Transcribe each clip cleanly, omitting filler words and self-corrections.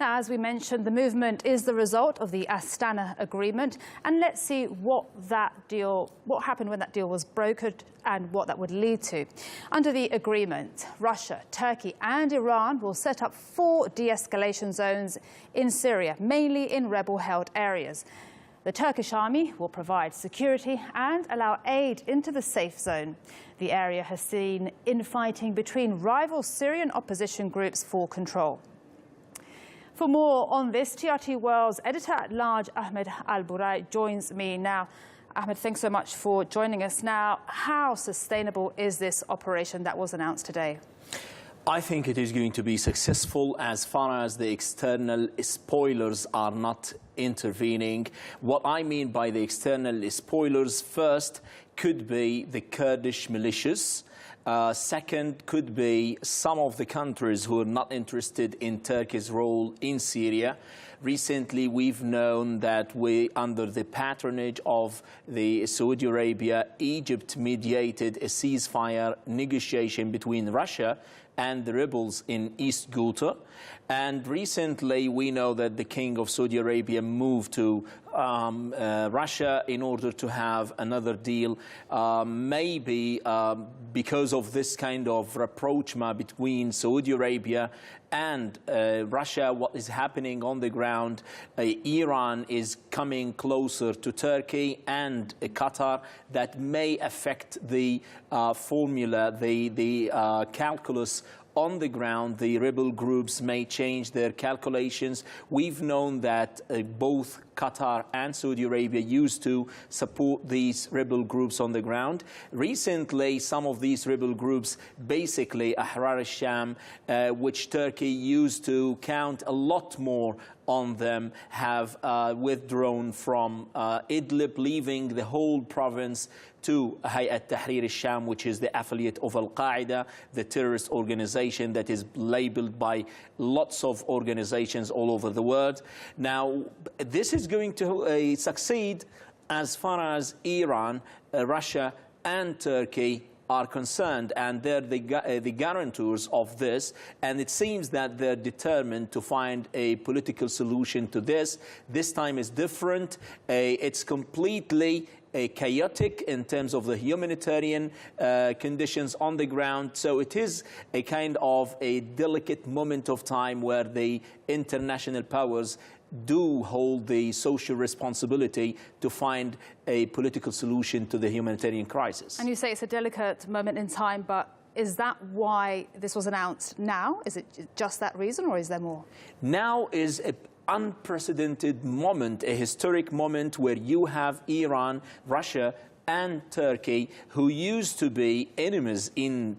Now, as we mentioned, the movement is the result of the Astana Agreement, and let's see what happened when that deal was brokered and what that would lead to. Under the agreement, Russia, Turkey and Iran will set up 4 de-escalation zones in Syria, mainly in rebel-held areas. The Turkish army will provide security and allow aid into the safe zone. The area has seen infighting between rival Syrian opposition groups for control. For more on this, TRT World's editor-at-large, Ahmed al-Burai, joins me now. Ahmed, thanks so much for joining us. Now, how sustainable is this operation that was announced today? I think it is going to be successful as far as the external spoilers are not intervening. What I mean by the external spoilers, first, could be the Kurdish militias. Second, could be some of the countries who are not interested in Turkey's role in Syria. Recently, we've known that under the patronage of Saudi Arabia, Egypt mediated a ceasefire negotiation between Russia and the rebels in East Ghouta. And recently, we know that the King of Saudi Arabia moved to Russia in order to have another deal, maybe because of this kind of rapprochement between Saudi Arabia and Russia, what is happening on the ground. Iran is coming closer to Turkey and Qatar. That may affect the formula, the calculus on the ground. The rebel groups may change their calculations. We've known that both Qatar and Saudi Arabia used to support these rebel groups on the ground. Recently, some of these rebel groups, basically Ahrar al-Sham, which Turkey used to count a lot more on them, have withdrawn from Idlib, leaving the whole province to Hayat Tahrir al-Sham, which is the affiliate of al-Qaeda, the terrorist organization that is labeled by lots of organizations all over the world. Now, this is going to succeed as far as Iran, Russia and Turkey are concerned, and they're the guarantors of this, and it seems that they're determined to find a political solution to this. This time is different. It's completely chaotic in terms of the humanitarian conditions on the ground. So it is a kind of a delicate moment of time where the international powers do hold the social responsibility to find a political solution to the humanitarian crisis. And you say it's a delicate moment in time, but is that why this was announced now? Is it just that reason, or is there more? Now is an unprecedented moment, a historic moment where you have Iran, Russia, and Turkey, who used to be enemies in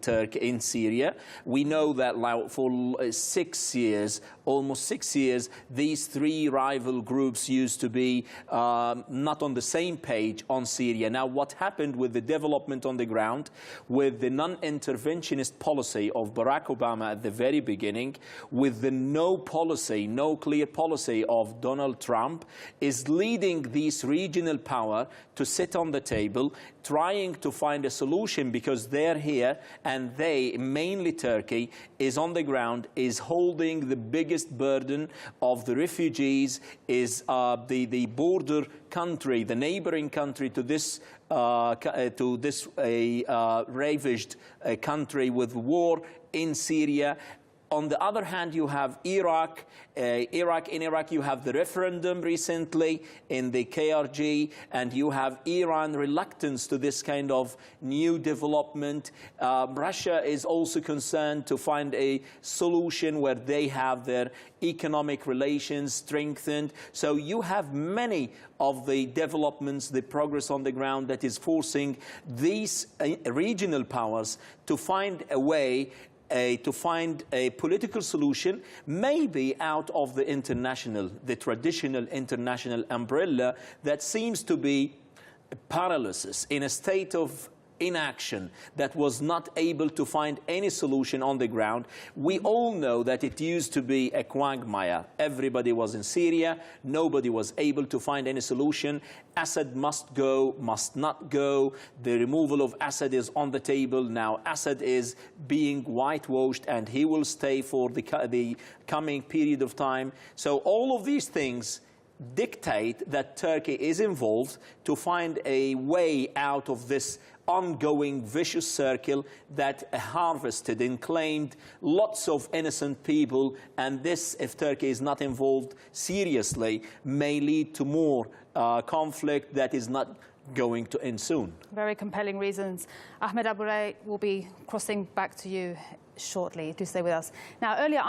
Syria. We know that for 6 years, almost 6 years, these 3 rival groups used to be not on the same page on Syria. Now, what happened with the development on the ground, with the non-interventionist policy of Barack Obama at the very beginning, with the no clear policy of Donald Trump, is leading these regional power to sit on the table, trying to find a solution, because they're here and they, mainly Turkey, is on the ground, is holding the biggest burden of the refugees, is the border country, the neighboring country to this ravaged country with war in Syria. On the other hand, you have Iraq. In Iraq, you have the referendum recently in the KRG, and you have Iran reluctance to this kind of new development. Russia is also concerned to find a solution where they have their economic relations strengthened. So you have many of the developments, the progress on the ground that is forcing these regional powers to find a way to find a political solution, maybe out of the traditional international umbrella that seems to be paralysis, in a state of inaction, that was not able to find any solution on the ground. We all know that it used to be a quagmire. Everybody was in Syria. Nobody was able to find any solution. Assad must go, must not go. The removal of Assad is on the table. Now Assad is being whitewashed and he will stay for the coming period of time. So all of these things dictate that Turkey is involved to find a way out of this ongoing vicious circle that harvested and claimed lots of innocent people. And this, if Turkey is not involved seriously, may lead to more conflict that is not going to end soon. Very compelling reasons. Ahmed al-Burai will be crossing back to you shortly. Do stay with us. Now, earlier